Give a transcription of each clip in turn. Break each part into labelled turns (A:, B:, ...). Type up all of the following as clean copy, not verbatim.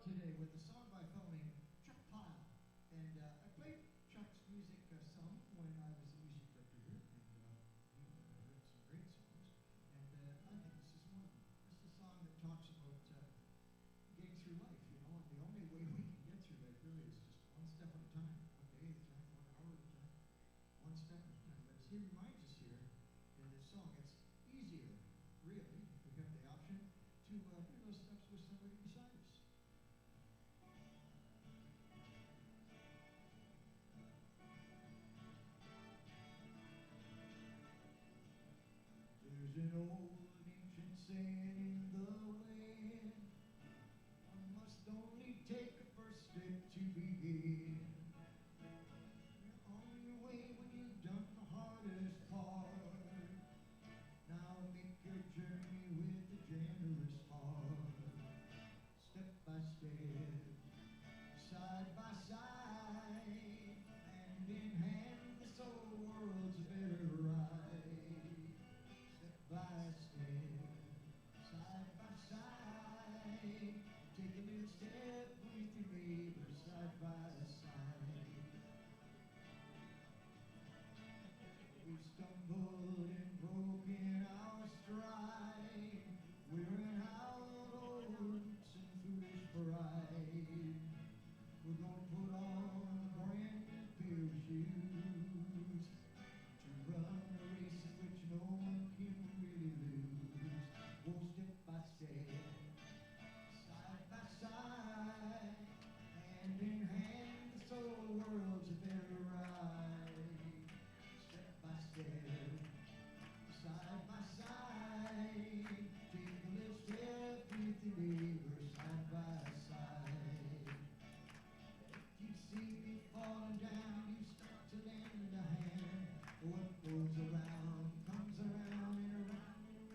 A: today with a song by a fellow named Chuck Pyle. And I played Chuck's music some when I was the music director here, and he heard some great songs. And I think this is one of them. This is a song that talks about getting through life, you know, and the only way we can get through life really is just one step at a time, one day at a time, 1 hour at a time, one step at a time. But as he reminds us here in this song, it's easier, really, if we have the option, to do those steps with somebody beside us. There's an old ancient saying in the land, one must only take a first step to begin. You're on your way when you've done the hardest part. Now make your journey with a generous heart. Step by step, side by side, hand in hand, this whole world's a better ride. Step by step, side by side, take a little step with your neighbor, side by side. We've stumbled and broken our stride, wearing out old roots and foolish pride. We're gonna put on a brand new pair of shoes to run a race in which no one can really lose. Oh, step by step, side by side, hand in hand, this whole world's a better ride. Step by step, side by side, take a little step with your neighbor, side by side. If you see me falling down, you start to lend a hand. What goes around comes around and around and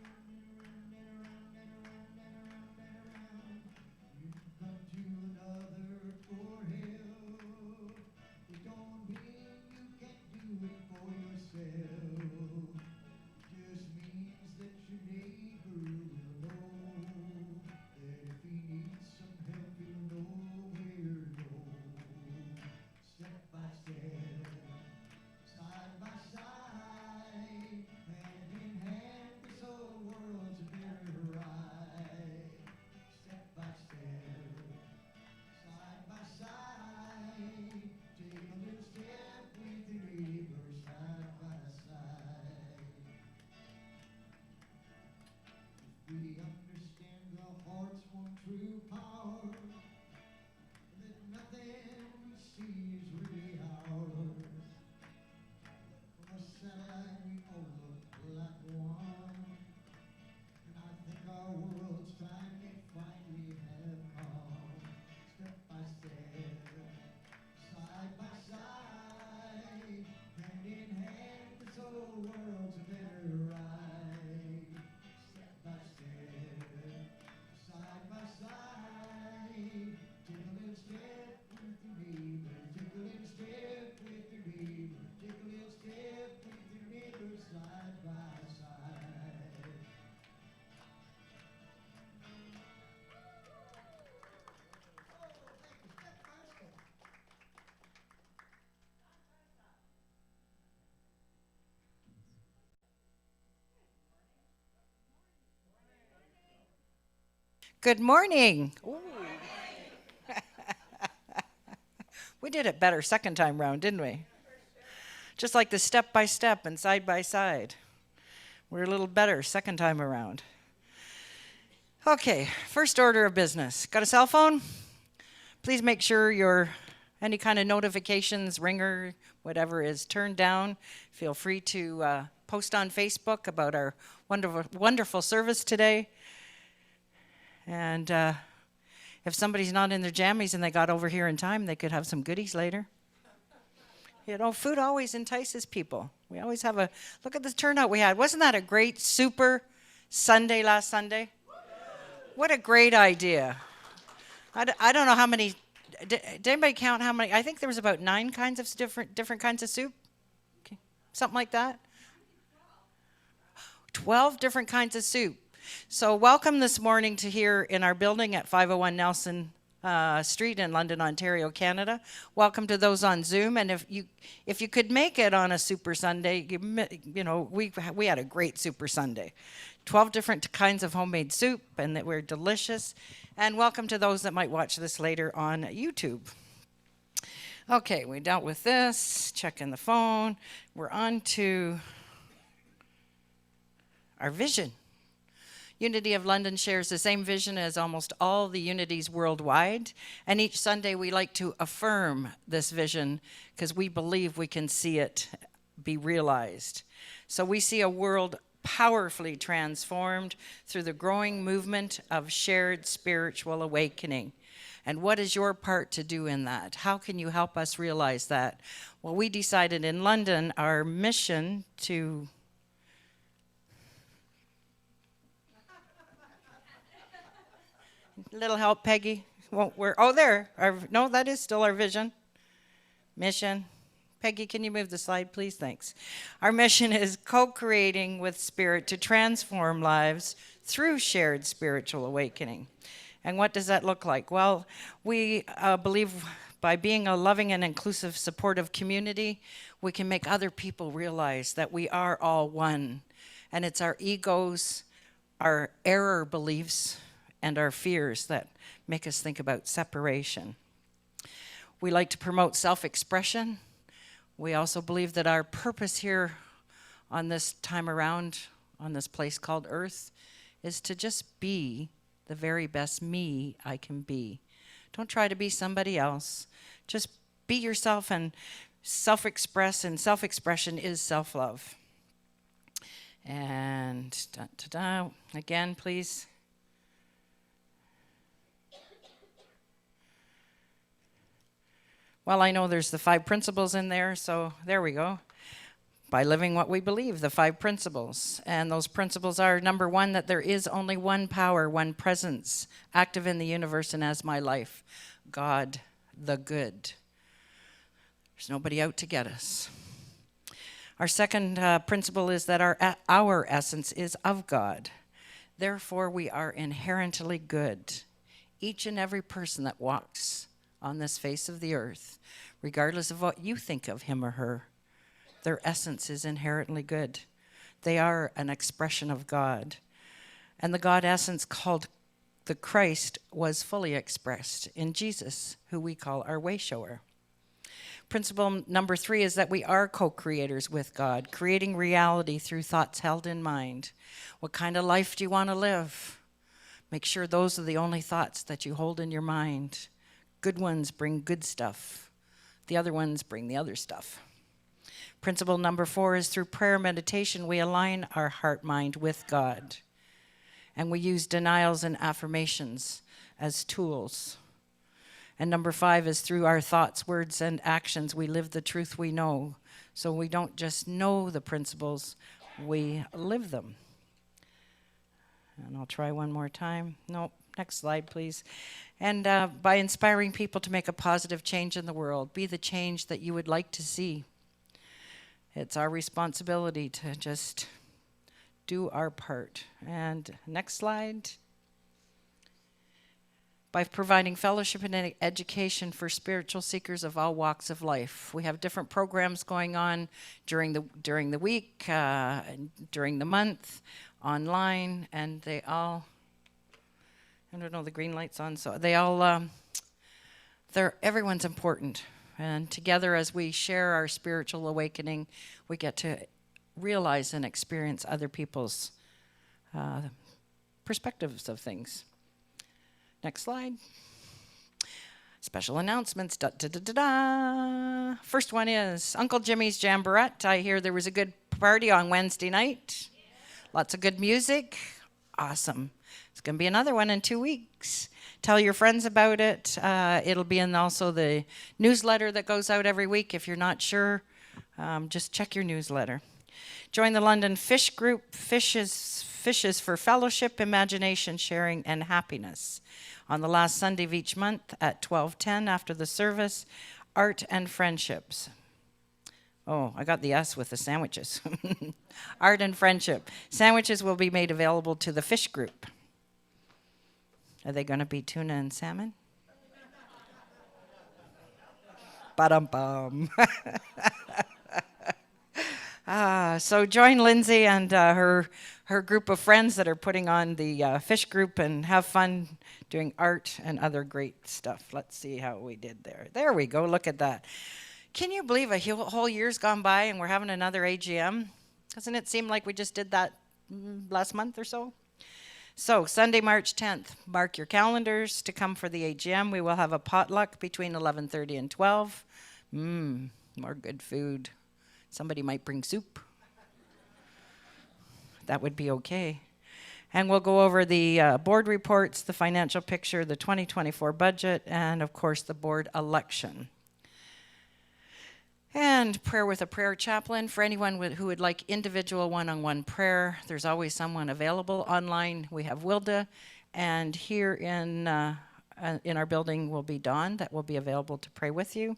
A: around and around and around and around and around. You come to another poor hill. It don't mean you can't do it for yourself. It just means that your neighbor will know that if he needs some help, he'll know where to go. Step by step, side by side, hand in hand, this whole world's a better ride. Step by step, side by side, take a little step with your neighbor, side by side. If we understand the heart's one true power, that nothing we see is really ours. From a satellite we all look like one, and I think our world's time may finally have come. Step by step, side by side, hand in hand, this whole world's a better ride. Step by step, side by side, take a little step with your neighbor, take a little step with your neighbor, take a little step with your neighbor, side by side. Oh, thank you. Step by step.
B: Good morning. Ooh. We did it better second time round, didn't we? Just like the step by step and side by side. We're a little better second time around. Okay, first order of business. Got a cell phone? Please make sure your any kind of notifications, ringer, whatever is turned down. Feel free to post on Facebook about our wonderful service today. And if somebody's not in their jammies and they got over here in time, they could have some goodies later. You know, food always entices people. We always have look at the turnout we had. Wasn't that a great super Sunday last Sunday? What a great idea. I don't know how many, did anybody count how many? I think there was about 9 kinds of different kinds of soup. Okay. Something like that. 12 different kinds of soup. So welcome this morning to here in our building at 501 Nelson Street in London, Ontario, Canada. Welcome to those on Zoom. And if you could make it on a Super Sunday, we had a great Super Sunday. 12 different kinds of homemade soup, and that were delicious. And welcome to those that might watch this later on YouTube. Okay, we dealt with this, checking the phone. We're on to our vision. Unity of London shares the same vision as almost all the unities worldwide. And each Sunday we like to affirm this vision because we believe we can see it be realized. So we see a world powerfully transformed through the growing movement of shared spiritual awakening. And what is your part to do in that? How can you help us realize that? Well, we decided in London our mission to little help, Peggy. There. No, that is still our vision. Mission. Peggy, can you move the slide, please? Thanks. Our mission is co-creating with Spirit to transform lives through shared spiritual awakening. And what does that look like? Well, we believe by being a loving and inclusive, supportive community, we can make other people realize that we are all one. And it's our egos, our error beliefs, and our fears that make us think about separation. We like to promote self-expression. We also believe that our purpose here on this time around, on this place called Earth, is to just be the very best me I can be. Don't try to be somebody else. Just be yourself and self-express, and self-expression is self-love. And again, please. Well, I know there's the 5 principles in there, so there we go. By living what we believe, the 5 principles. And those principles are, number 1, that there is only one power, one presence, active in the universe and as my life. God, the good. There's nobody out to get us. Our second principle is that our essence is of God. Therefore, we are inherently good. Each and every person that walks on this face of the earth, regardless of what you think of him or her, their essence is inherently good. They are an expression of God. And the God essence called the Christ was fully expressed in Jesus, who we call our way shower. Principle number 3 is that we are co-creators with God, creating reality through thoughts held in mind. What kind of life do you want to live? Make sure those are the only thoughts that you hold in your mind. Good ones bring good stuff. The other ones bring the other stuff. Principle number 4 is through prayer meditation, we align our heart-mind with God. And we use denials and affirmations as tools. And number 5 is through our thoughts, words, and actions, we live the truth we know. So we don't just know the principles, we live them. And I'll try one more time. Nope. Next slide, please. And by inspiring people to make a positive change in the world, be the change that you would like to see. It's our responsibility to just do our part. And next slide. By providing fellowship and education for spiritual seekers of all walks of life. We have different programs going on during the week, during the month, online, and they all, I don't know, the green light's on, so they all, everyone's important. And together as we share our spiritual awakening, we get to realize and experience other people's perspectives of things. Next slide. Special announcements. Da, da, da, da, da. First one is Uncle Jimmy's Jamborette. I hear there was a good party on Wednesday night. Lots of good music. Awesome. It's going to be another one in 2 weeks. Tell your friends about it. It'll be in also the newsletter that goes out every week. If you're not sure, just check your newsletter. Join the London Fish Group. Fishes for fellowship, imagination, sharing, and happiness. On the last Sunday of each month at 12:10 after the service, art and friendships. Oh, I got the S with the sandwiches. Art and friendship. Sandwiches will be made available to the fish group. Are they going to be tuna and salmon? Ba-dum-bum. So join Lindsay and her group of friends that are putting on the fish group and have fun doing art and other great stuff. Let's see how we did there. There we go. Look at that. Can you believe a whole year's gone by and we're having another AGM? Doesn't it seem like we just did that last month or so? So Sunday, March 10th, mark your calendars to come for the AGM. We will have a potluck between 11:30 and 12. More good food. Somebody might bring soup. That would be okay. And we'll go over the board reports, the financial picture, the 2024 budget, and of course the board election. And prayer with a prayer chaplain. For anyone who would like individual one-on-one prayer, there's always someone available. Online, we have Wilda, and here in our building will be Dawn that will be available to pray with you.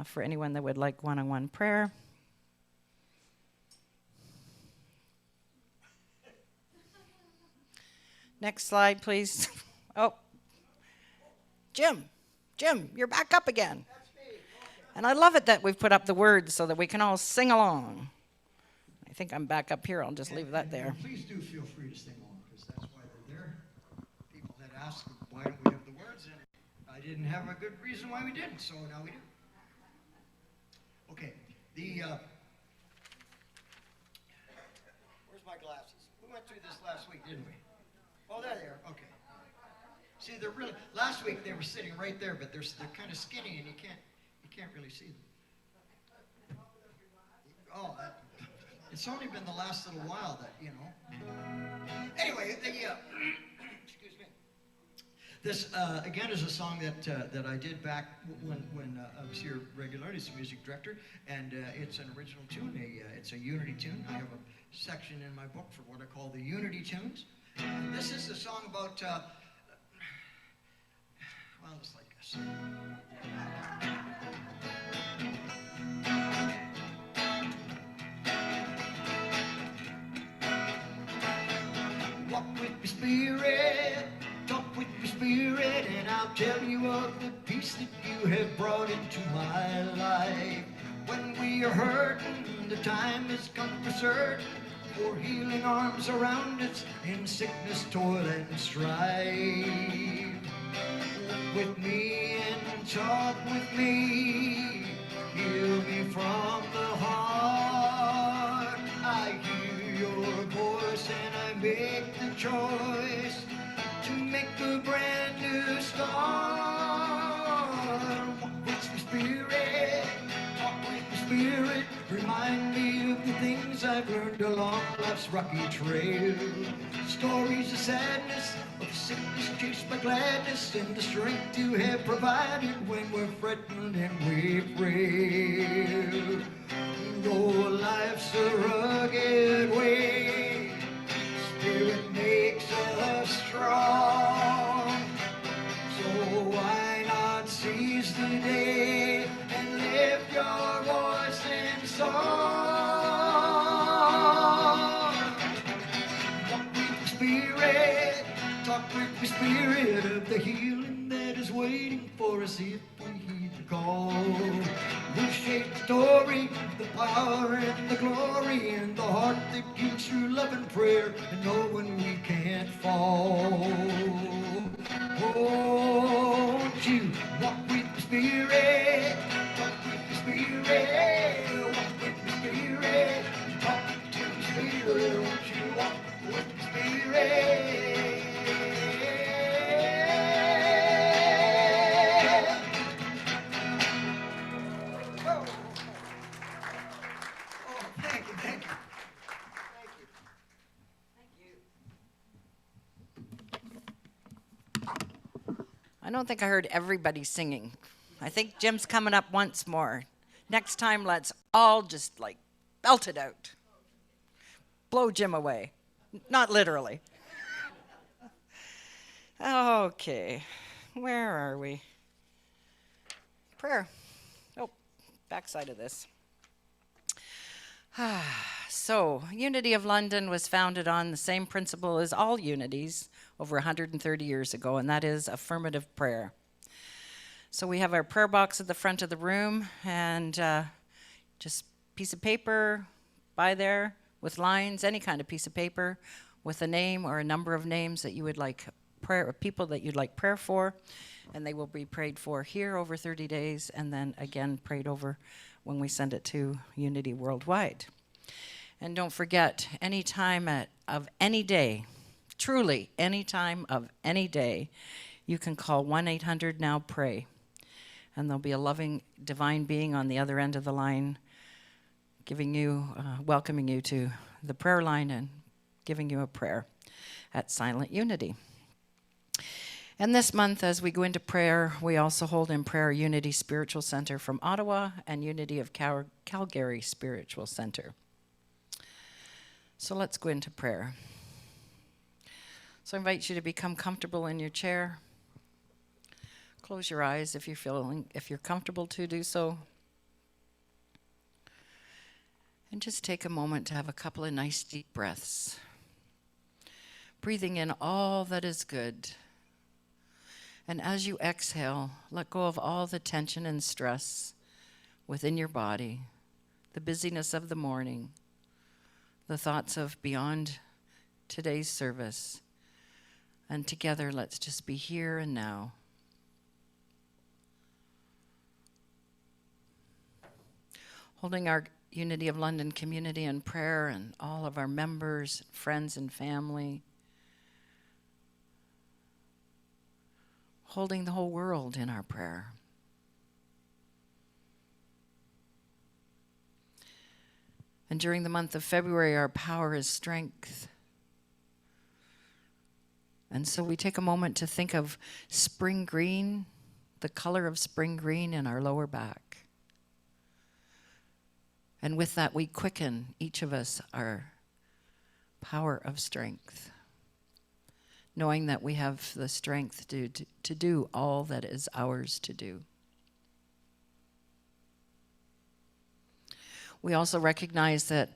B: For anyone that would like one-on-one prayer. Next slide, please. Oh, Jim, you're back up again. And I love it that we've put up the words so that we can all sing along. I think I'm back up here. I'll just leave that there.
A: Please do feel free to sing along, because that's why they're there. People had asked, why don't we have the words? And I didn't have a good reason why we didn't, so now we do. Okay, where's my glasses? We went through this last week, didn't we? Oh, there they are. Okay. See, they're really. Last week they were sitting right there, but they're kind of skinny, and you can't really see them. Oh, it's only been the last little while that Anyway, excuse me. This again is a song that I did back when I was here regularly as a music director, and it's an original tune. It's a unity tune. I have a section in my book for what I call the unity tunes. And this is a song about it's like this. Walk with me, spirit, talk with me, spirit, and I'll tell you of the peace that you have brought into my life. When we are hurting, the time has come for certain, for healing arms around us in sickness, toil, and strife. Walk with me and talk with me, heal me from the heart. I hear your voice and I make the choice to make a brand new start. Walk with me, spirit, talk with me, spirit, remind me of the things I've learned along life's rocky trail. Stories of sadness, of sickness chased by gladness, and the strength you have provided when we're fretting and we frail. Though life's a rugged way, Spirit makes us strong. So why not seize the day and lift your voice in song? Walk with the Spirit, talk with the Spirit of the healing that is waiting for us if we heed the call. We'll shape the story, the power and the glory, and the heart that keeps through love and prayer, and knowing we can't fall. Won't you walk with the Spirit, talk with the Spirit, walk with the Spirit, talk to the Spirit. Won't you walk with the Spirit? Thank you.
B: I don't think I heard everybody singing. I think Jim's coming up once more. Next time, let's all just belt it out. Blow Jim away. Not literally. Okay, where are we? Prayer. Oh, backside of this. So, Unity of London was founded on the same principle as all unities over 130 years ago, and that is affirmative prayer. So we have our prayer box at the front of the room, and just piece of paper by there with lines, any kind of piece of paper with a name or a number of names that you would like prayer, or people that you'd like prayer for, and they will be prayed for here over 30 days, and then again prayed over when we send it to Unity Worldwide. And don't forget, any time of any day, truly any time of any day, you can call 1-800-NOW-PRAY. And there'll be a loving divine being on the other end of the line giving you, welcoming you to the prayer line and giving you a prayer at Silent Unity. And this month, as we go into prayer, we also hold in prayer Unity Spiritual Center from Ottawa and Unity of Calgary Spiritual Center. So let's go into prayer. So I invite you to become comfortable in your chair. Close your eyes if you're comfortable to do so. And just take a moment to have a couple of nice deep breaths. Breathing in all that is good. And as you exhale, let go of all the tension and stress within your body, the busyness of the morning, the thoughts of beyond today's service. And together, let's just be here and now. Holding our Unity of London community in prayer and all of our members, friends, and family. Holding the whole world in our prayer. And during the month of February, our power is strength. And so we take a moment to think of spring green, the color of spring green in our lower back. And with that, we quicken, each of us, our power of strength, knowing that we have the strength to do all that is ours to do. We also recognize that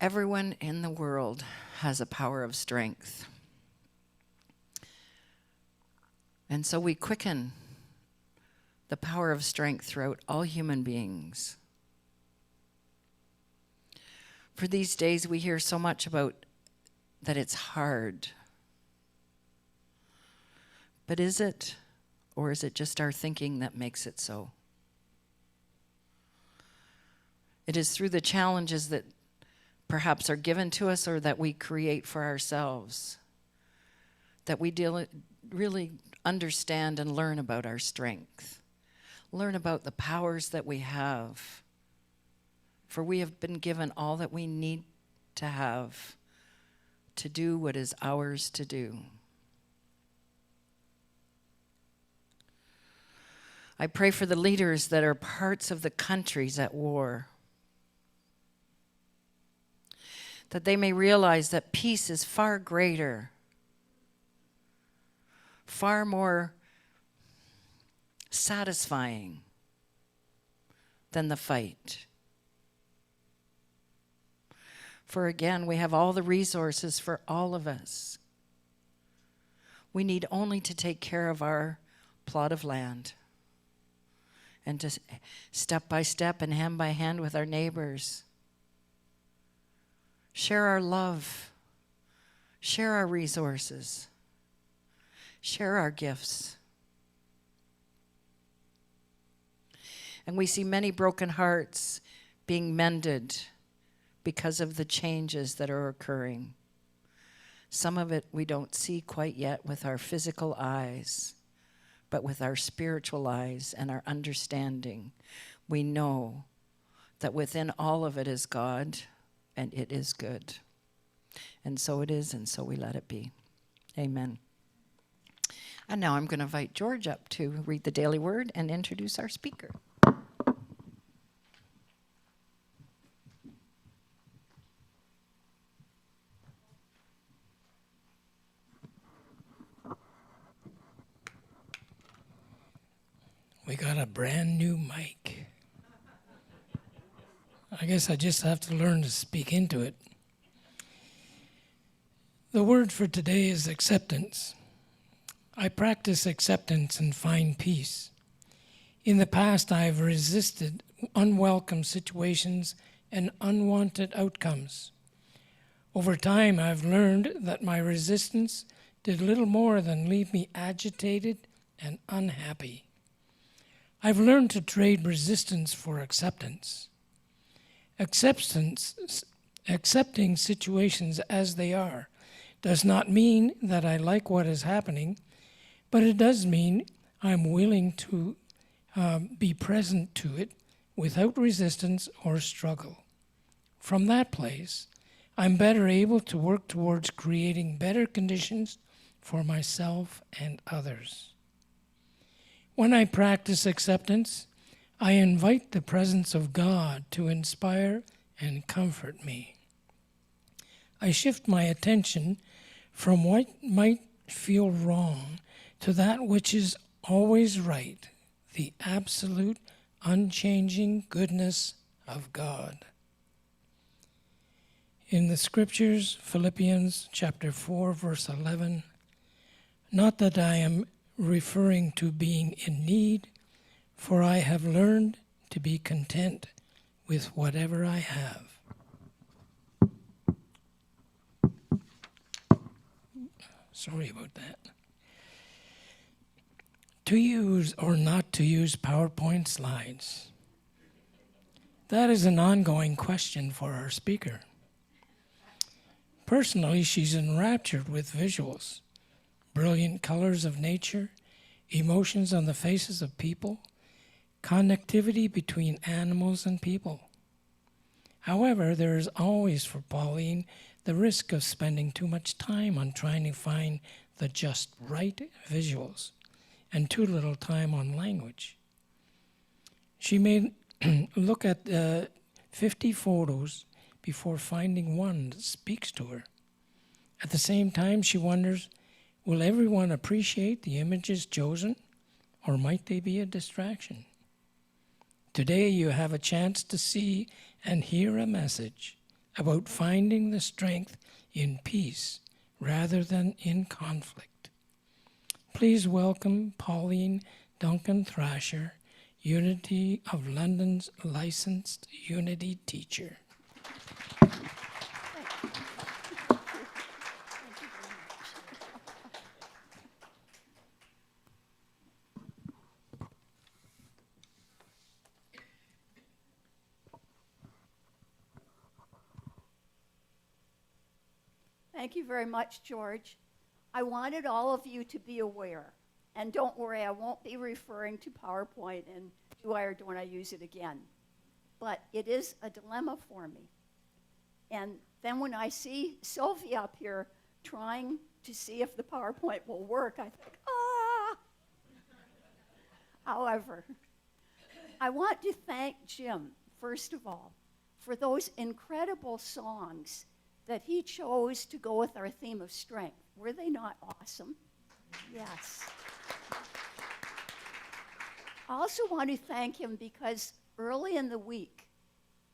B: everyone in the world has a power of strength. And so we quicken the power of strength throughout all human beings. For these days, we hear so much about that it's hard. But is it, or is it just our thinking that makes it so? It is through the challenges that perhaps are given to us or that we create for ourselves that we really understand and learn about our strength, learn about the powers that we have. For we have been given all that we need to have to do what is ours to do. I pray for the leaders that are parts of the countries at war, that they may realize that peace is far greater, far more satisfying than the fight. For again, we have all the resources for all of us. We need only to take care of our plot of land and to step by step and hand by hand with our neighbors. Share our love. Share our resources. Share our gifts. And we see many broken hearts being mended because of the changes that are occurring. Some of it we don't see quite yet with our physical eyes, but with our spiritual eyes and our understanding, we know that within all of it is God, and it is good. And so it is, and so we let it be. Amen. And now I'm going to invite George up to read the Daily Word and introduce our speaker.
C: We got a brand new mic. I guess I just have to learn to speak into it. The word for today is acceptance. I practice acceptance and find peace. In the past, I have resisted unwelcome situations and unwanted outcomes. Over time, I've learned that my resistance did little more than leave me agitated and unhappy. I've learned to trade resistance for acceptance. Accepting situations as they are does not mean that I like what is happening, but it does mean I'm willing to be present to it without resistance or struggle. From that place, I'm better able to work towards creating better conditions for myself and others. When I practice acceptance, I invite the presence of God to inspire and comfort me. I shift my attention from what might feel wrong to that which is always right, the absolute, unchanging goodness of God. In the scriptures, Philippians chapter 4, verse 11, not that I am referring to being in need, for I have learned to be content with whatever I have. Sorry about that. To use or not to use PowerPoint slides? That is an ongoing question for our speaker. Personally, she's enraptured with visuals, brilliant colors of nature, emotions on the faces of people, connectivity between animals and people. However, there is always for Pauline the risk of spending too much time on trying to find the just right visuals and too little time on language. She may look at 50 photos before finding one that speaks to her. At the same time, she wonders, will everyone appreciate the images chosen, or might they be a distraction? Today you have a chance to see and hear a message about finding the strength in peace rather than in conflict. Please welcome Pauline Dincan-Thrasher, Unity of London's licensed Unity teacher.
D: Thank you very much, George. I wanted all of you to be aware. And don't worry, I won't be referring to PowerPoint and do I or don't I use it again. But it is a dilemma for me. And then when I see Sophie up here trying to see if the PowerPoint will work, I think, ah! However, I want to thank Jim, first of all, for those incredible songs that he chose to go with our theme of strength. Were they not awesome? Yes. I also want to thank him because early in the week,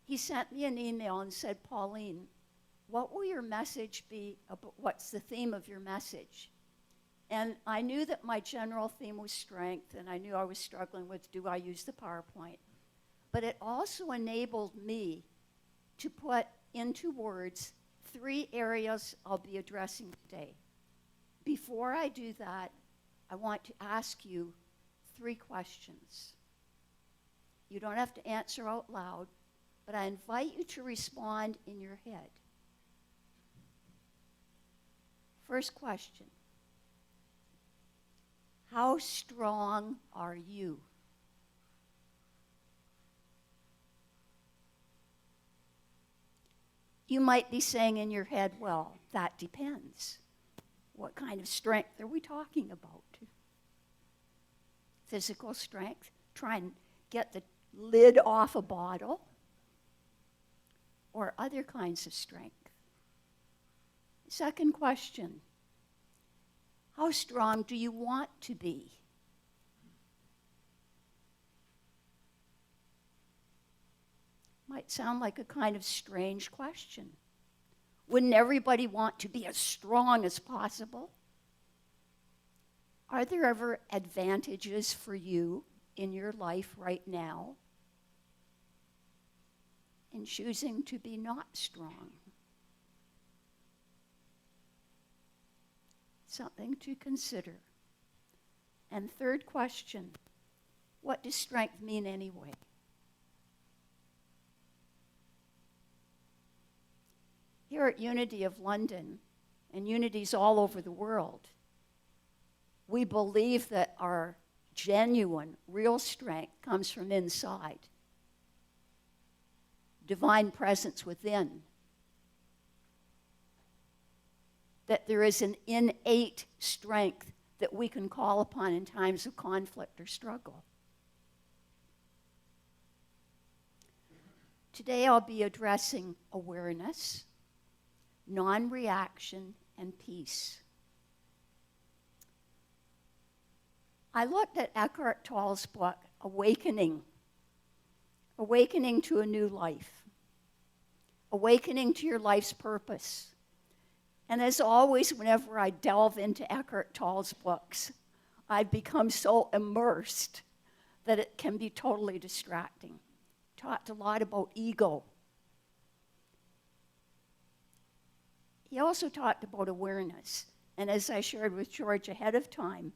D: he sent me an email and said, Pauline, what will your message be? What's the theme of your message? And I knew that my general theme was strength, and I knew I was struggling with, do I use the PowerPoint? But it also enabled me to put into words 3 areas I'll be addressing today. Before I do that, I want to ask you 3 questions. You don't have to answer out loud, but I invite you to respond in your head. First question. How strong are you? You might be saying in your head, well, that depends. What kind of strength are we talking about? Physical strength, try and get the lid off a bottle, or other kinds of strength. Second question, how strong do you want to be? Might sound like a kind of strange question. Wouldn't everybody want to be as strong as possible? Are there ever advantages for you in your life right now in choosing to be not strong? Something to consider. And third question, what does strength mean anyway? Here at Unity of London, and unities all over the world, we believe that our genuine, real strength comes from inside. Divine presence within. That there is an innate strength that we can call upon in times of conflict or struggle. Today I'll be addressing awareness, non-reaction, and peace. I looked at Eckhart Tolle's book, Awakening to a New Life, awakening to your life's purpose. And as always, whenever I delve into Eckhart Tolle's books, I become so immersed that it can be totally distracting. Talked a lot about ego. He also talked about awareness. And as I shared with George ahead of time,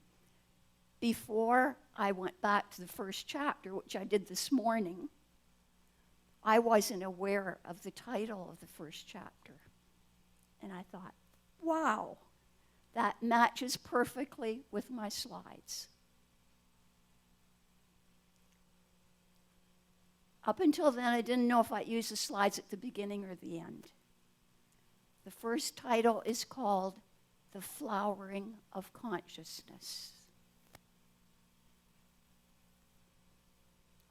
D: before I went back to the first chapter, which I did this morning, I wasn't aware of the title of the first chapter. And I thought, wow, that matches perfectly with my slides. Up until then, I didn't know if I'd use the slides at the beginning or the end. The first title is called The Flowering of Consciousness.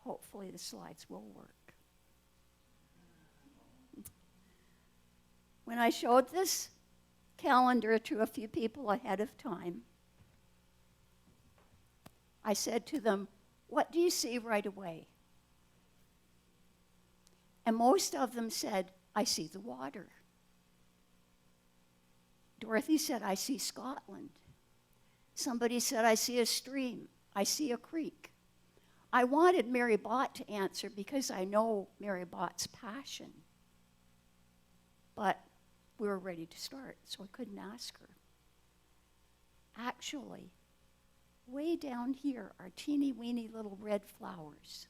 D: Hopefully the slides will work. When I showed this calendar to a few people ahead of time, I said to them, what do you see right away? And most of them said, I see the water. Dorothy said, I see Scotland. Somebody said, I see a stream. I see a creek. I wanted Mary Bott to answer because I know Mary Bott's passion. But we were ready to start, so I couldn't ask her. Actually, way down here are teeny-weeny little red flowers.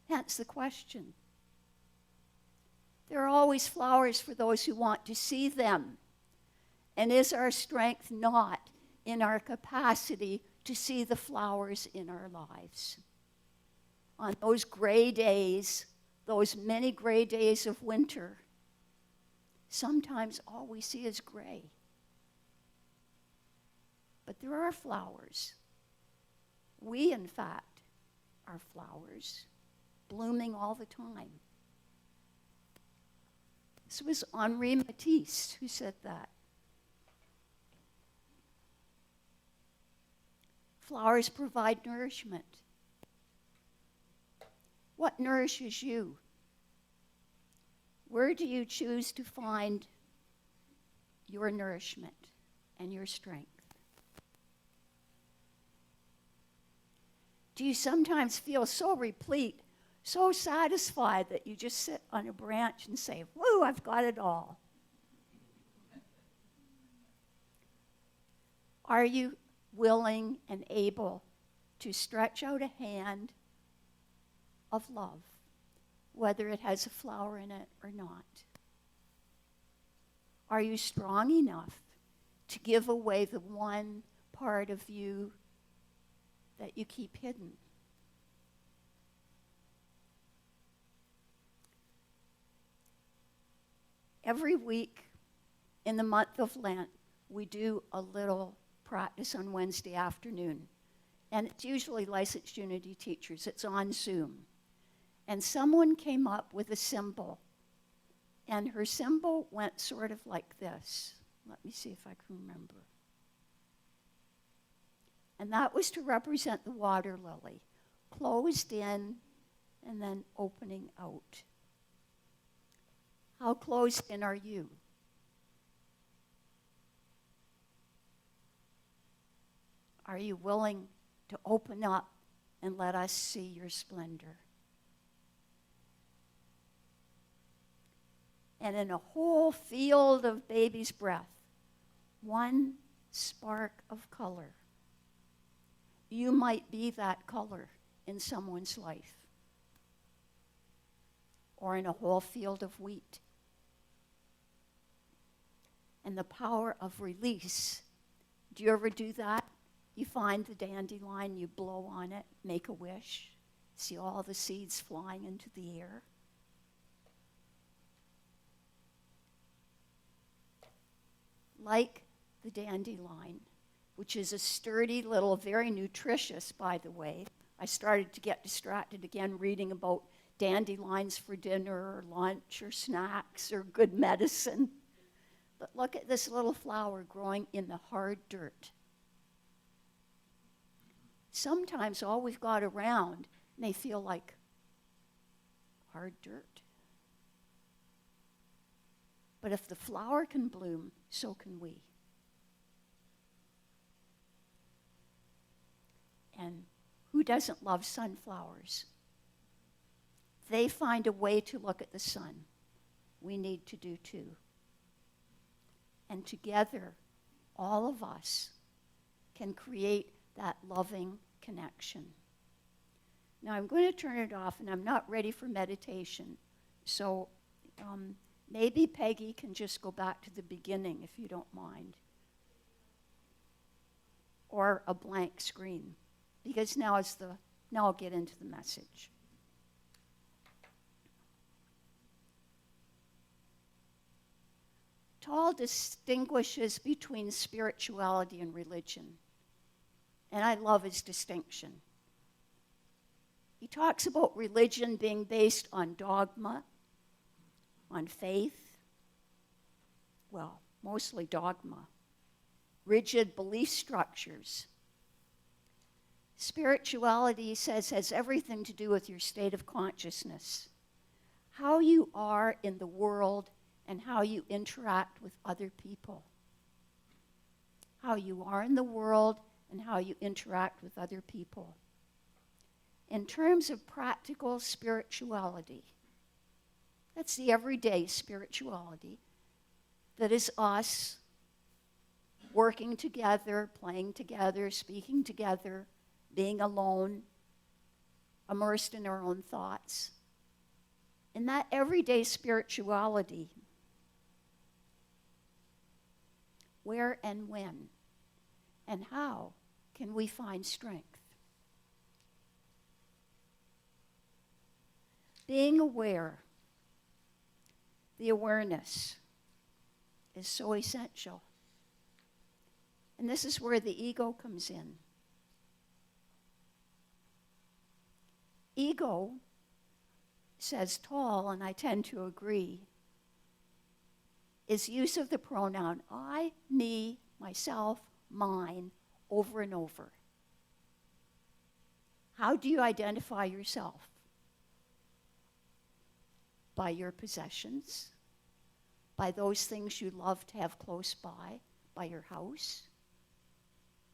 D: Hence the question. There are always flowers for those who want to see them. And is our strength not in our capacity to see the flowers in our lives? On those gray days, those many gray days of winter, sometimes all we see is gray. But there are flowers. We, in fact, are flowers, blooming all the time. This was Henri Matisse who said that. Flowers provide nourishment. What nourishes you? Where do you choose to find your nourishment and your strength? Do you sometimes feel so replete, so satisfied that you just sit on a branch and say, woo, I've got it all? Are you willing and able to stretch out a hand of love, whether it has a flower in it or not? Are you strong enough to give away the one part of you that you keep hidden? Every week in the month of Lent, we do a little practice on Wednesday afternoon. And it's usually licensed Unity teachers. It's on Zoom. And someone came up with a symbol. And her symbol went sort of like this. Let me see if I can remember. And that was to represent the water lily, closed in and then opening out. How closed in are you? Are you willing to open up and let us see your splendor? And in a whole field of baby's breath, one spark of color. You might be that color in someone's life, or in a whole field of wheat. And the power of release. Do you ever do that? You find the dandelion, you blow on it, make a wish, see all the seeds flying into the air. Like the dandelion, which is a sturdy little, very nutritious, by the way. I started to get distracted again reading about dandelions for dinner or lunch or snacks or good medicine. But look at this little flower growing in the hard dirt. Sometimes all we've got around may feel like hard dirt. But if the flower can bloom, so can we. And who doesn't love sunflowers? They find a way to look at the sun. We need to do too. And together, all of us can create that loving connection. Now I'm going to turn it off, and I'm not ready for meditation. So maybe Peggy can just go back to the beginning, if you don't mind. Or a blank screen, because now I'll get into the message. Tall distinguishes between spirituality and religion, and I love his distinction. He talks about religion being based on dogma, on faith, well, mostly dogma, rigid belief structures. Spirituality, he says, has everything to do with your state of consciousness, how you are in the world and how you interact with other people. How you are in the world and how you interact with other people. In terms of practical spirituality, that's the everyday spirituality that is us working together, playing together, speaking together, being alone, immersed in our own thoughts. In that everyday spirituality, where and when and how can we find strength? Being aware, the awareness is so essential. And this is where the ego comes in. Ego, says Tall, and I tend to agree, is use of the pronoun I, me, myself, mine, over and over. How do you identify yourself? By your possessions, by those things you love to have close by your house,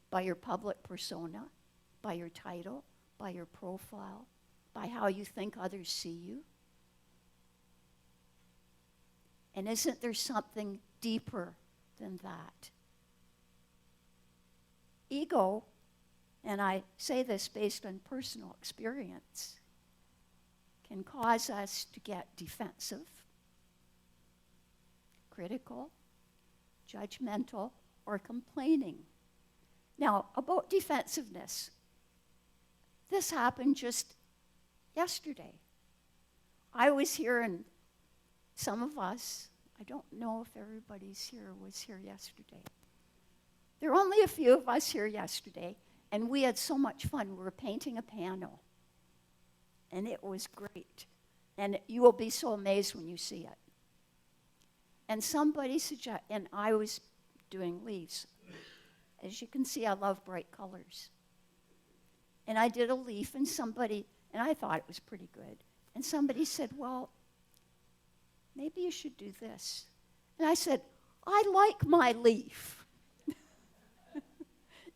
D: by your public persona, by your title, by your profile, by how you think others see you. And isn't there something deeper than that? Ego, and I say this based on personal experience, can cause us to get defensive, critical, judgmental, or complaining. Now, about defensiveness, this happened just yesterday. I was here, and some of us, I don't know if everybody's here, was here yesterday. There were only a few of us here yesterday, and we had so much fun. We were painting a panel, and it was great. And you will be so amazed when you see it. And somebody suggested, and I was doing leaves. As you can see, I love bright colors. And I did a leaf, and I thought it was pretty good. And somebody said, well, maybe you should do this. And I said, I like my leaf.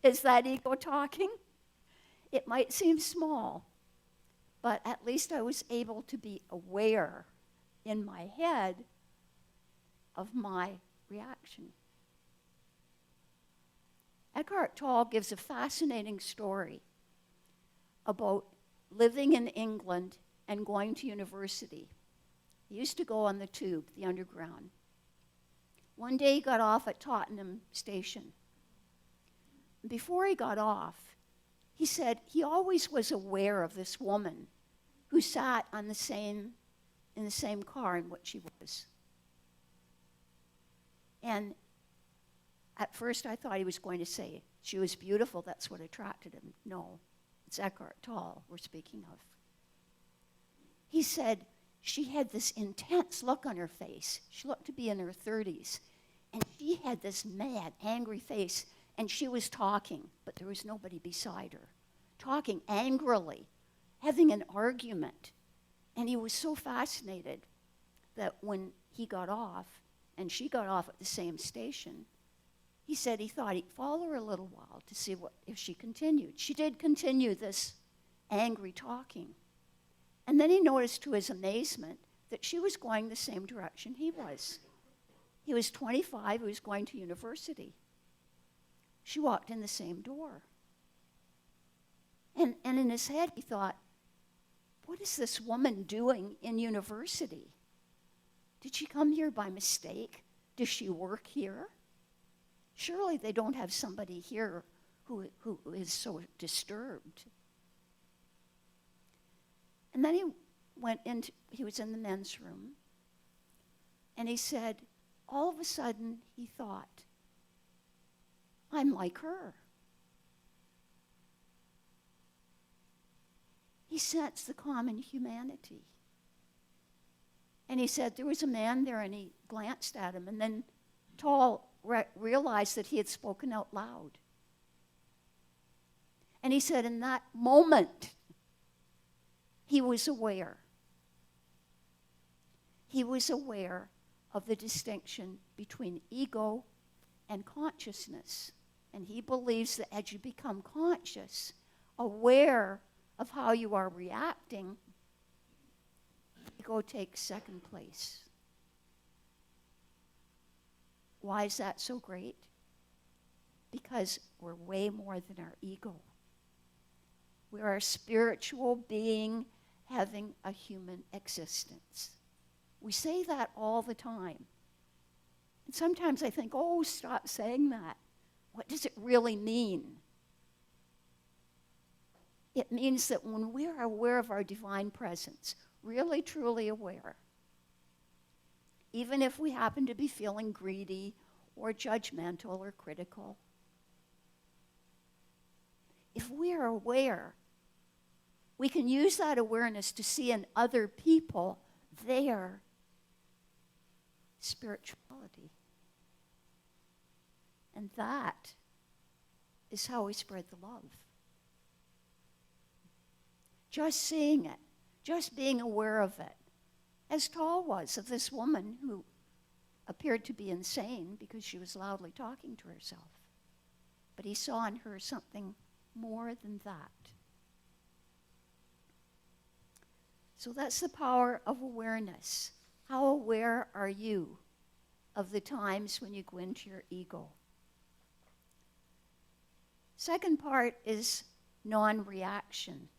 D: Is that ego talking? It might seem small, but at least I was able to be aware in my head of my reaction. Eckhart Tolle gives a fascinating story about living in England and going to university. He used to go on the tube, the underground. One day he got off at Tottenham Station. Before he got off, he said he always was aware of this woman who sat in the same car in which he was. And at first I thought he was going to say she was beautiful, that's what attracted him. No, it's Eckhart Tolle we're speaking of. He said she had this intense look on her face. She looked to be in her 30s. And she had this mad, angry face. And she was talking, but there was nobody beside her. Talking angrily, having an argument. And he was so fascinated that when he got off, and she got off at the same station, he said he thought he'd follow her a little while to see if she continued. She did continue this angry talking. And then he noticed to his amazement that she was going the same direction he was. He was 25, he was going to university. She walked in the same door. And in his head he thought, what is this woman doing in university? Did she come here by mistake? Does she work here? Surely they don't have somebody here who is so disturbed. And then he was in the men's room, and he said, all of a sudden he thought, I'm like her. He sensed the common humanity. And he said there was a man there, and he glanced at him, and then Tolle realized that he had spoken out loud. And he said in that moment, he was aware. He was aware of the distinction between ego and consciousness. And he believes that as you become conscious, aware of how you are reacting, ego takes second place. Why is that so great? Because we're way more than our ego. We are a spiritual being having a human existence. We say that all the time. And sometimes I think, oh, stop saying that. What does it really mean? It means that when we are aware of our divine presence, really truly aware, even if we happen to be feeling greedy or judgmental or critical, if we are aware, we can use that awareness to see in other people their spirituality. And that is how we spread the love. Just seeing it, just being aware of it, as Tolle was of this woman who appeared to be insane because she was loudly talking to herself. But he saw in her something more than that. So that's the power of awareness. How aware are you of the times when you go into your ego? Second part is non-reaction.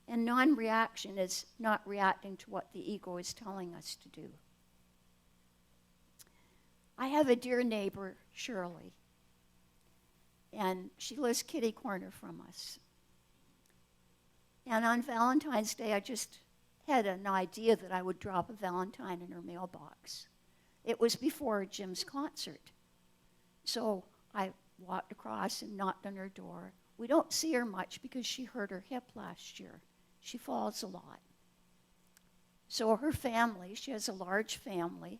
D: And non-reaction is not reacting to what the ego is telling us to do. I have a dear neighbor, Shirley, and she lives kitty corner from us. And on Valentine's Day, I just had an idea that I would drop a Valentine in her mailbox. It was before Jim's concert. So I walked across and knocked on her door. We don't see her much because she hurt her hip last year. She falls a lot. So her family, she has a large family,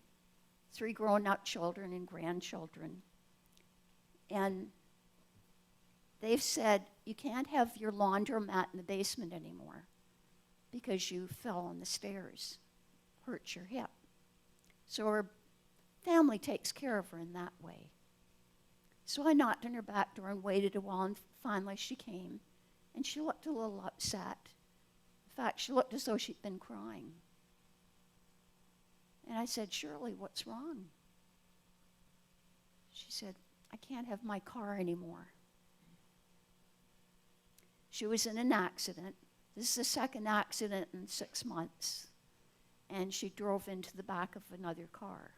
D: 3 grown-up children and grandchildren. And they've said, you can't have your laundromat in the basement anymore because you fell on the stairs, hurt your hip. So her family takes care of her in that way. So I knocked on her back door and waited a while, and finally she came. And she looked a little upset. In fact, she looked as though she'd been crying. And I said, "Shirley, what's wrong?" She said, "I can't have my car anymore." She was in an accident. This is the second accident in 6 months. And she drove into the back of another car.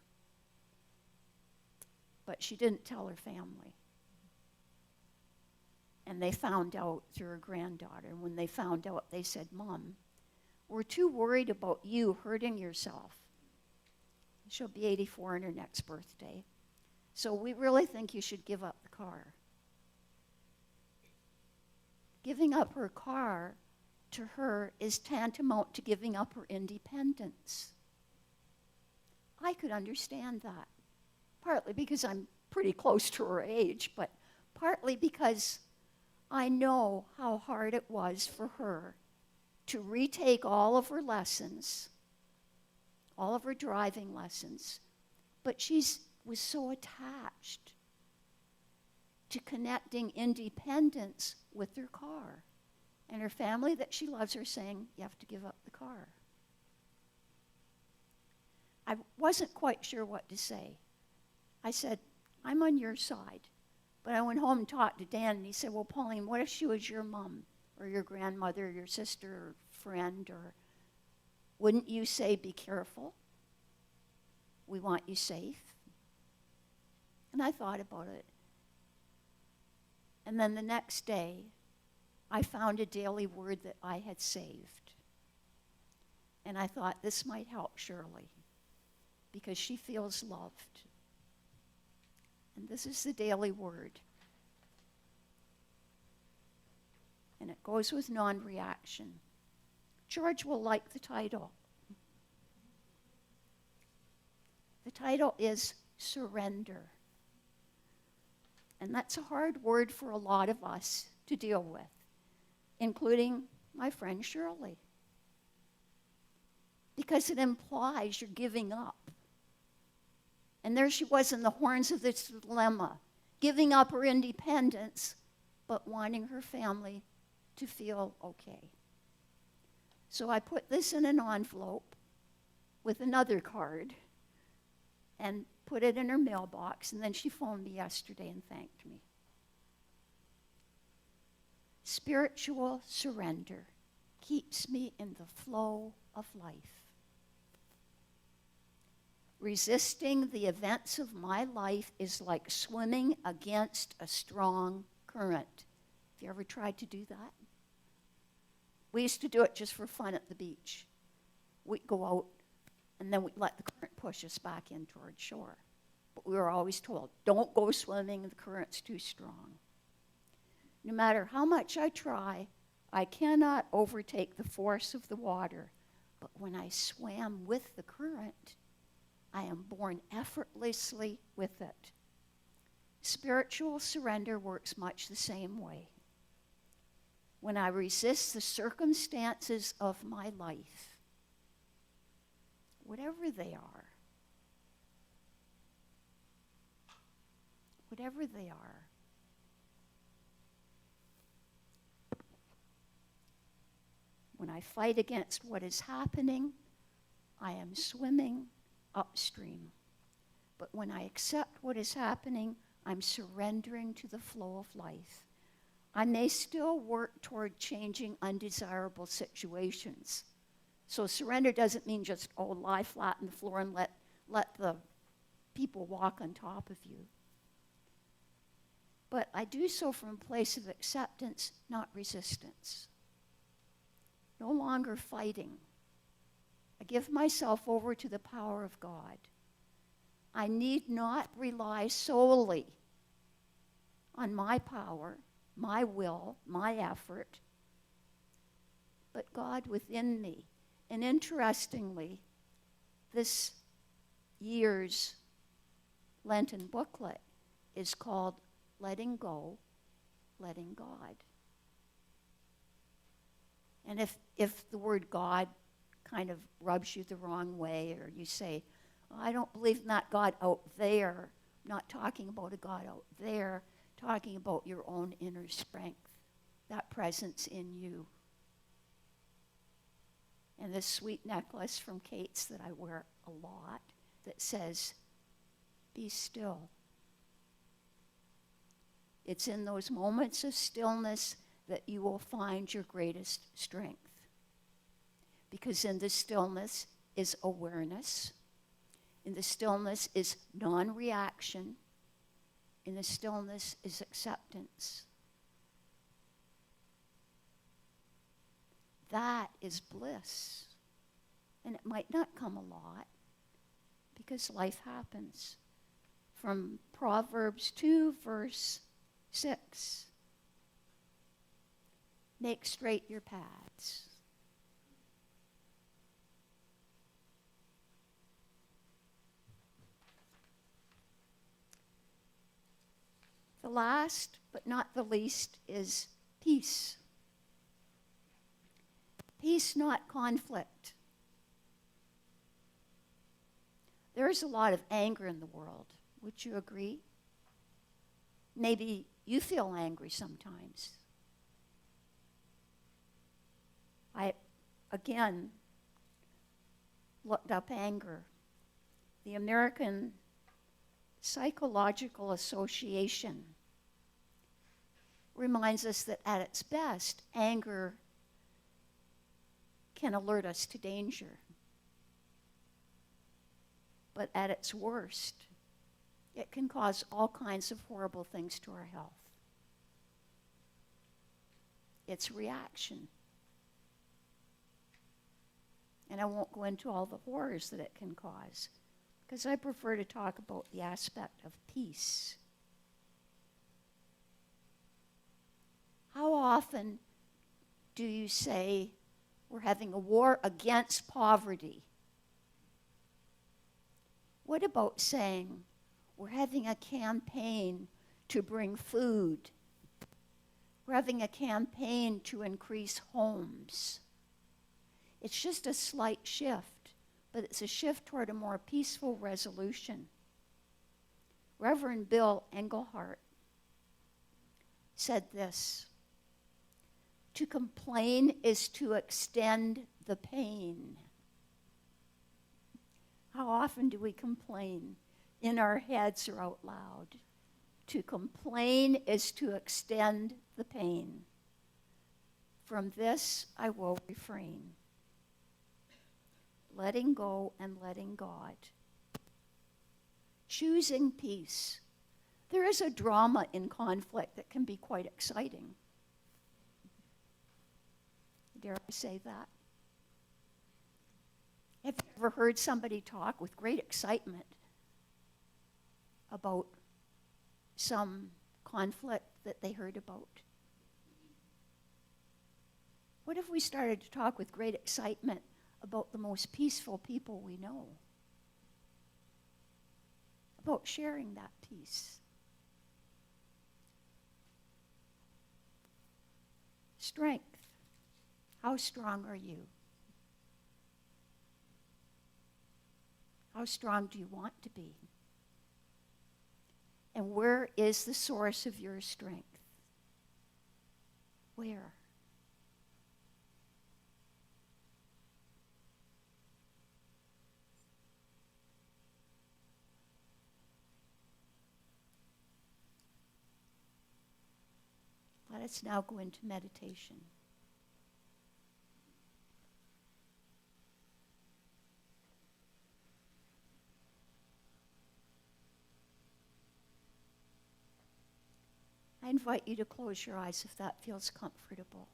D: But she didn't tell her family. And they found out through her granddaughter. And when they found out, they said, "Mom, we're too worried about you hurting yourself." She'll be 84 on her next birthday. "So we really think you should give up the car." Giving up her car to her is tantamount to giving up her independence. I could understand that, partly because I'm pretty close to her age, but partly because I know how hard it was for her to retake all of her lessons, all of her driving lessons, but she was so attached to connecting independence with her car. And her family that she loves are saying, "You have to give up the car." I wasn't quite sure what to say. I said, "I'm on your side." But I went home and talked to Dan, and he said, "Well, Pauline, what if she was your mom or your grandmother or your sister or friend? Or wouldn't you say, 'Be careful. We want you safe'?" And I thought about it. And then the next day, I found a daily word that I had saved. And I thought, this might help Shirley, because she feels loved. And this is the daily word. And it goes with non-reaction. George will like the title. The title is Surrender. And that's a hard word for a lot of us to deal with, including my friend Shirley, because it implies you're giving up. And there she was in the horns of this dilemma, giving up her independence, but wanting her family to feel okay. So I put this in an envelope with another card and put it in her mailbox, and then she phoned me yesterday and thanked me. Spiritual surrender keeps me in the flow of life. Resisting the events of my life is like swimming against a strong current. Have you ever tried to do that? We used to do it just for fun at the beach. We'd go out, and then we'd let the current push us back in toward shore. But we were always told, don't go swimming, the current's too strong. No matter how much I try, I cannot overtake the force of the water. But when I swam with the current, I am borne effortlessly with it. Spiritual surrender works much the same way. When I resist the circumstances of my life, whatever they are, when I fight against what is happening, I am swimming upstream. But when I accept what is happening, I'm surrendering to the flow of life. I may still work toward changing undesirable situations. So surrender doesn't mean just, lie flat on the floor and let the people walk on top of you. But I do so from a place of acceptance, not resistance. No longer fighting. I give myself over to the power of God. I need not rely solely on my power, my will, my effort, but God within me. And interestingly, this year's Lenten booklet is called Letting Go, Letting God. And if the word God kind of rubs you the wrong way, or you say, I don't believe in that God out there, not talking about a God out there, talking about your own inner strength, that presence in you. And this sweet necklace from Kate's that I wear a lot that says, be still. It's in those moments of stillness that you will find your greatest strength. Because in the stillness is awareness. In the stillness is non-reaction. In the stillness is acceptance. That is bliss. And it might not come a lot because life happens. From Proverbs 2, verse 6. Make straight your paths. The last, but not the least, is peace. Peace, not conflict. There's a lot of anger in the world. Would you agree? Maybe you feel angry sometimes. I, again, looked up anger. The American Psychological Association reminds us that at its best, anger can alert us to danger. But at its worst, it can cause all kinds of horrible things to our health. It's reaction. And I won't go into all the horrors that it can cause, because I prefer to talk about the aspect of peace. How often do you say we're having a war against poverty? What about saying we're having a campaign to bring food? We're having a campaign to increase homes. It's just a slight shift, but it's a shift toward a more peaceful resolution. Reverend Bill Engelhardt said this: to complain is to extend the pain. How often do we complain in our heads or out loud? To complain is to extend the pain. From this I will refrain. Letting go and letting God. Choosing peace. There is a drama in conflict that can be quite exciting. Dare I say that? Have you ever heard somebody talk with great excitement about some conflict that they heard about? What if we started to talk with great excitement about the most peaceful people we know? About sharing that peace. Strength. How strong are you? How strong do you want to be? And where is the source of your strength? Where? Let us now go into meditation. I invite you to close your eyes if that feels comfortable.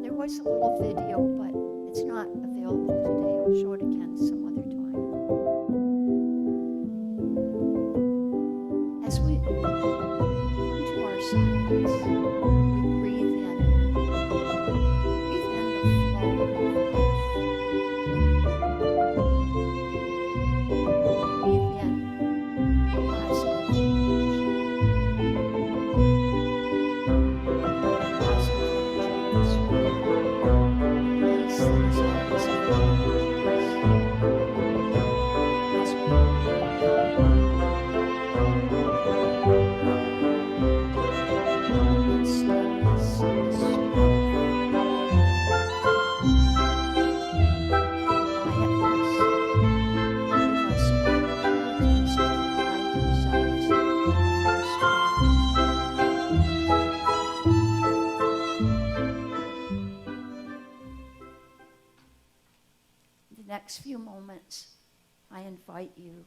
D: There was a little video, but it's not available today. I'll show it again some other time. As we turn to our silence, we breathe in. Breathe in the flow of life. Breathe in positive energy. Peace that is always the next few moments, I invite you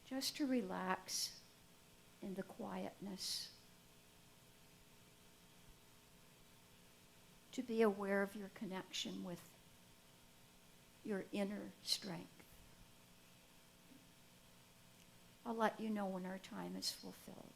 D: just to relax in the quietness, to be aware of your connection with your inner strength. I'll let you know when our time is fulfilled.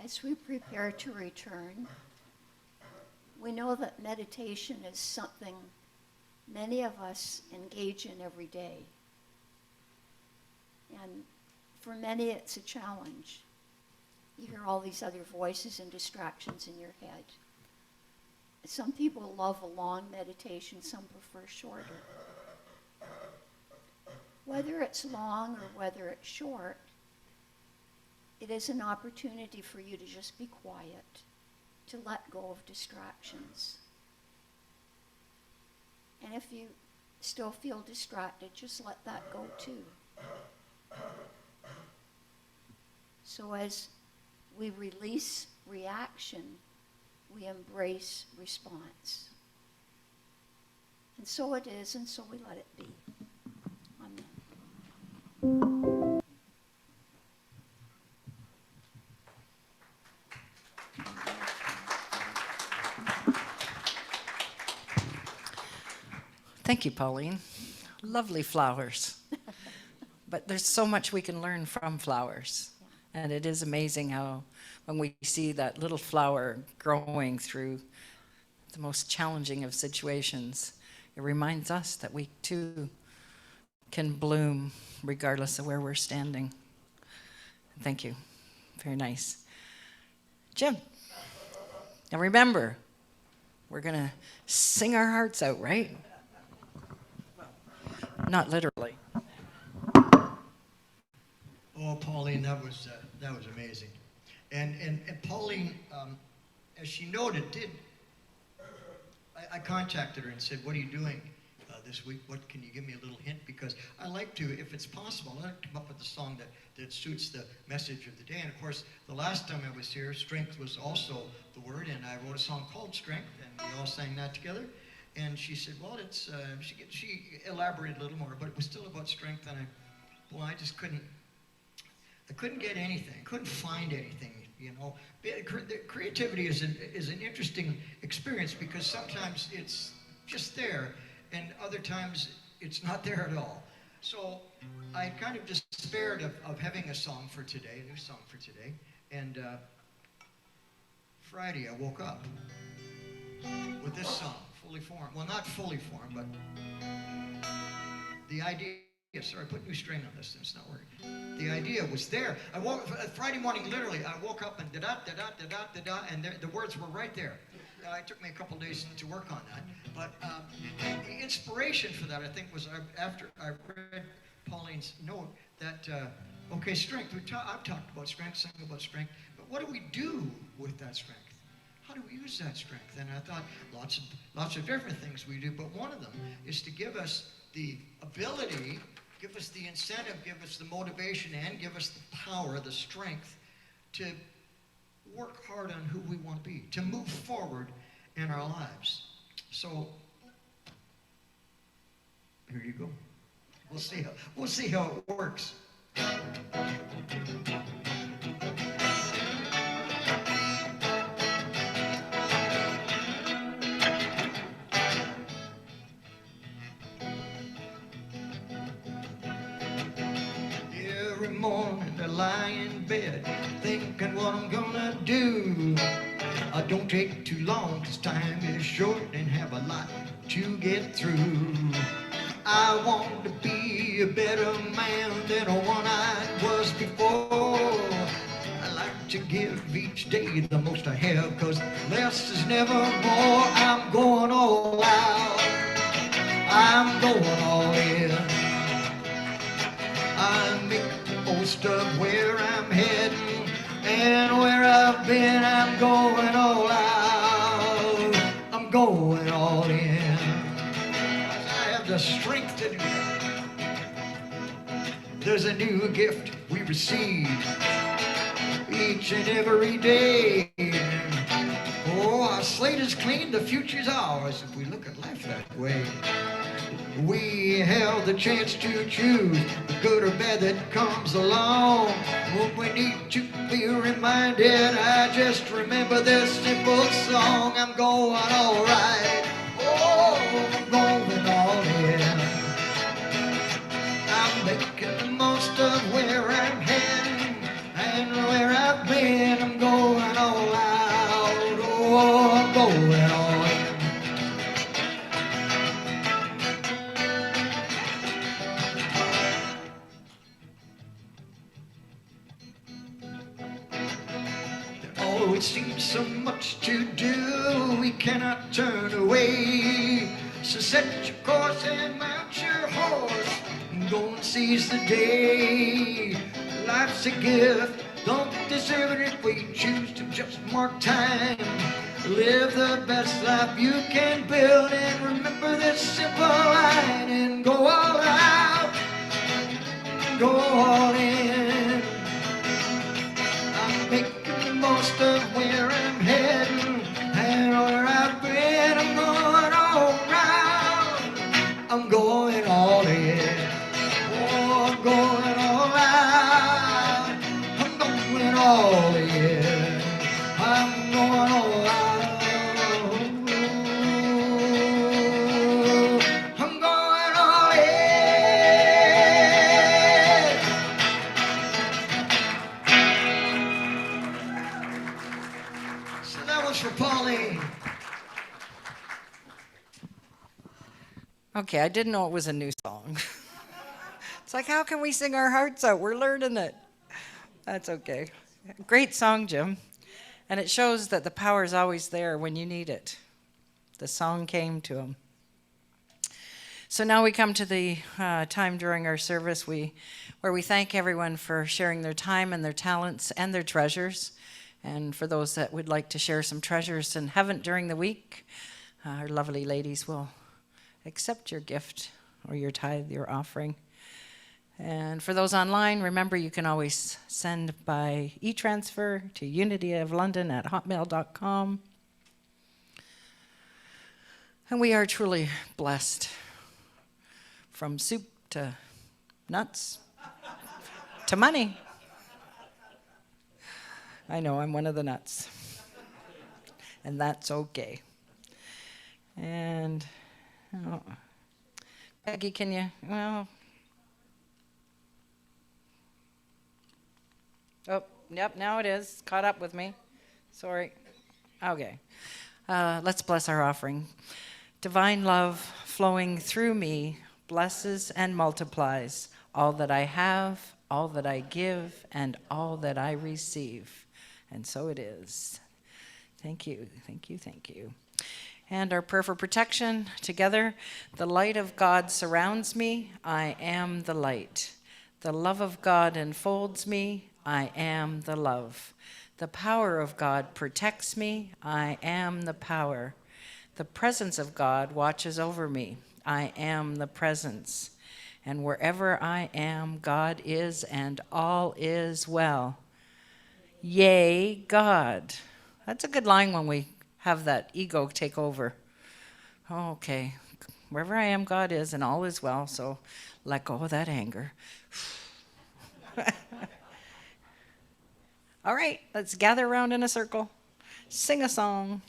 D: As we prepare to return, we know that meditation is something many of us engage in every day. And for many, it's a challenge. You hear all these other voices and distractions in your head. Some people love a long meditation, some prefer shorter. Whether it's long or whether it's short, it is an opportunity for you to just be quiet, to let go of distractions. And if you still feel distracted, just let that go too. So as we release reaction, we embrace response. And so it is, and so we let it be. Amen.
B: Thank you, Pauline. Lovely flowers. But there's so much we can learn from flowers. And it is amazing how when we see that little flower growing through the most challenging of situations, it reminds us that we too can bloom regardless of where we're standing. Thank you. Very nice. Jim. Now remember, we're going to sing our hearts out, right? Not literally.
A: Oh, Pauline, that was amazing. And Pauline, as she noted, I contacted her and said, "What are you doing this week? What can you give me a little hint?" Because I like to, if it's possible, I like to come up with a song that suits the message of the day. And of course, the last time I was here, strength was also the word, and I wrote a song called Strength, and we all sang that together. And she said, "Well, it's," she elaborated a little more, but it was still about strength, and I just couldn't get anything. I couldn't find anything, you know. Creativity is an interesting experience because sometimes it's just there, and other times it's not there at all. So I kind of despaired of having a song for today, a new song for today. And Friday I woke up with this song, fully formed. Well, not fully formed, but the idea. Sorry, I put new string on this, and it's not working. The idea was there. I woke Friday morning, literally, I woke up and da-da, and the words were right there. It took me a couple days to work on that. But the inspiration for that, I think, was after I read Pauline's note that, okay, strength. I've talked about strength, sung about strength, but what do we do with that strength? How do we use that strength? And I thought lots of different things we do, but one of them is to give us the ability, give us the incentive, give us the motivation, and give us the power, the strength to work hard on who we want to be, to move forward in our lives. So here you go. We'll see how it works. Every morning I lie in bed thinking what I'm gonna do. I don't take too long 'cause time is short and have a lot to get through. I want to be a better man than the one I was before. I like to give each day the most I have 'cause less is never more. I'm going all out. I'm going all in. I make the most of where I'm heading, and where I've been, I'm going all out. I'm going all in. I have the strength to do that. There's a new gift we receive each and every day. Oh, our slate is clean, the future's ours if we look at life that way. We have the chance to choose the good or bad that comes along. When we need to be reminded, I just remember this simple song. I'm going all right. Oh, I'm going all in. I'm making the most of where I'm heading and where I've been. I'm going all out. Oh, I'm going all in. Oh, it seems so much to do, we cannot turn away. So set your course and mount your horse and go and seize the day. Life's a gift, don't deserve it if we choose to just mark time. Live the best life you can build and remember this simple line and go all out, go all in. I'm making the most of where I'm heading and where I've been. I'm going all around. I'm going all in. Oh, I'm going all out. I'm going all in. I'm going all out. I'm going all in. So that was for Pauline.
B: Okay, I didn't know it was a new song. It's like, how can we sing our hearts out? We're learning it. That's okay. Great song, Jim. And it shows that the power is always there when you need it. The song came to him. So now we come to the time during our service where we thank everyone for sharing their time and their talents and their treasures. And for those that would like to share some treasures and haven't during the week, our lovely ladies will accept your gift or your tithe, your offering. And for those online, remember you can always send by e-transfer to unityoflondon@hotmail.com. And we are truly blessed. From soup to nuts to money. I know I'm one of the nuts. And that's okay. And Peggy, can you, oh, yep, now it is. Caught up with me. Sorry. Okay. Let's bless our offering. Divine love flowing through me blesses and multiplies all that I have, all that I give, and all that I receive. And so it is. Thank you, thank you, thank you. And our prayer for protection together. The light of God surrounds me. I am the light. The love of God enfolds me. I am the love. The power of God protects me. I am the power. The presence of God watches over me. I am the presence. And wherever I am, God is, and all is well. Yea, God. That's a good line when we have that ego take over. Okay. Wherever I am, God is, and all is well. So let go of that anger. All right, let's gather around in a circle. Sing a song.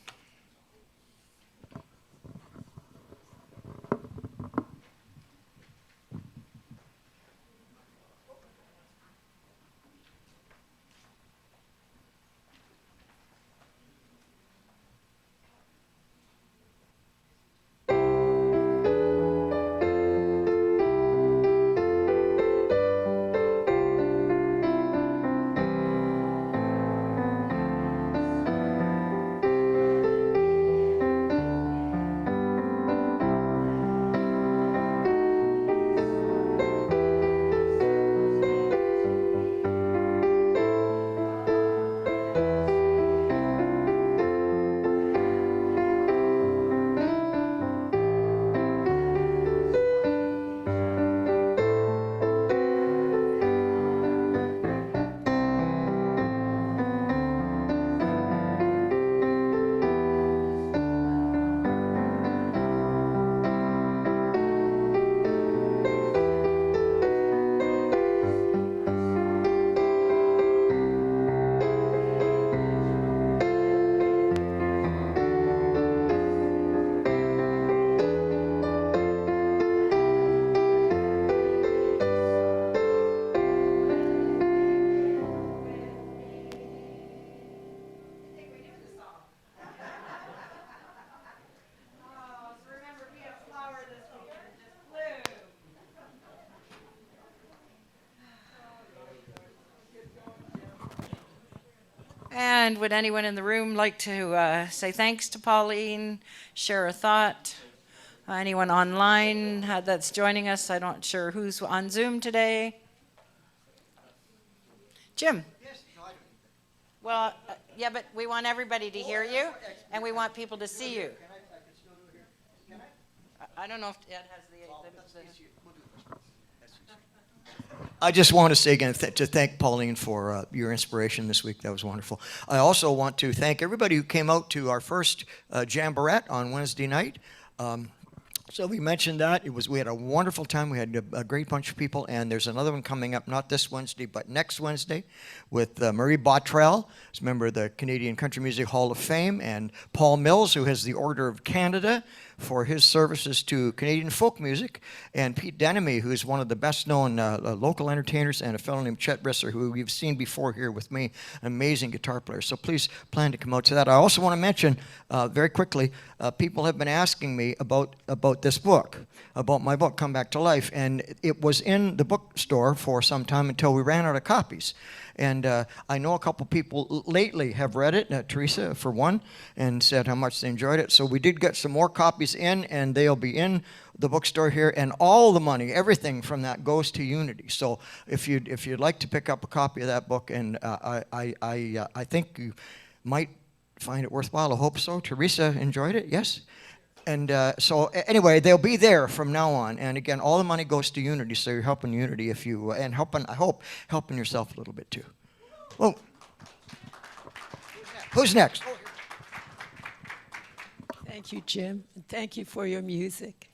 B: And would anyone in the room like to say thanks to Pauline, share a thought? Anyone online that's joining us? I'm not sure who's on Zoom today. Jim? Well, yeah, but we want everybody to hear you, and we want people to see you. I don't know if Ed has the
A: I just want to say again to thank Pauline for your inspiration this week. That was wonderful. I also want to thank everybody who came out to our first Jamborette on Wednesday night. So we mentioned that. We had a wonderful time. We had a great bunch of people, and there's another one coming up, not this Wednesday, but next Wednesday, with Marie Bottrell, who's a member of the Canadian Country Music Hall of Fame, and Paul Mills, who has the Order of Canada for his services to Canadian folk music, and Pete Denemy, who is one of the best-known local entertainers, and a fellow named Chet Brisser, who you've seen before here with me, an amazing guitar player. So please plan to come out to that. I also want to mention, very quickly, people have been asking me about this book, about my book, Come Back to Life, and it was in the bookstore for some time until we ran out of copies. And I know a couple people lately have read it, Teresa for one, and said how much they enjoyed it. So we did get some more copies in, and they'll be in the bookstore here, and all the money, everything from that goes to Unity. So if you'd like to pick up a copy of that book, and I think you might find it worthwhile. I hope so. Teresa enjoyed it, yes? And so anyway, they'll be there from now on. And again, all the money goes to Unity, so you're helping Unity if you, and helping, I hope, helping yourself a little bit too. Oh, who's next?
E: Thank you, Jim, and thank you for your music.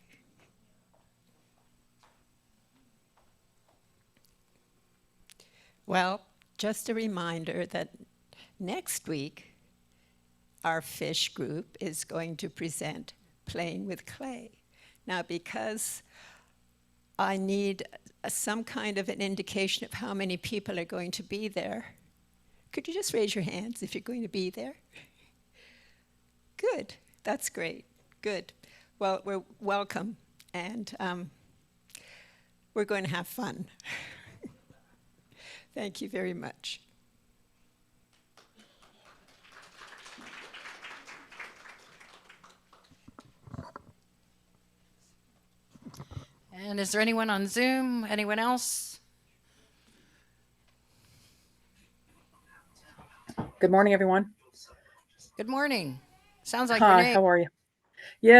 E: Well, just a reminder that next week, our fish group is going to present Playing with Clay. Now, because I need some kind of an indication of how many people are going to be there, could you just raise your hands if you're going to be there? Good. That's great. Good. Well, we're welcome, and we're going to have fun. Thank you very much.
B: And is there anyone on Zoom? Anyone else?
F: Good morning, everyone.
B: Good morning. Sounds like
F: Hi,
B: Renee.
F: how are you? Yeah.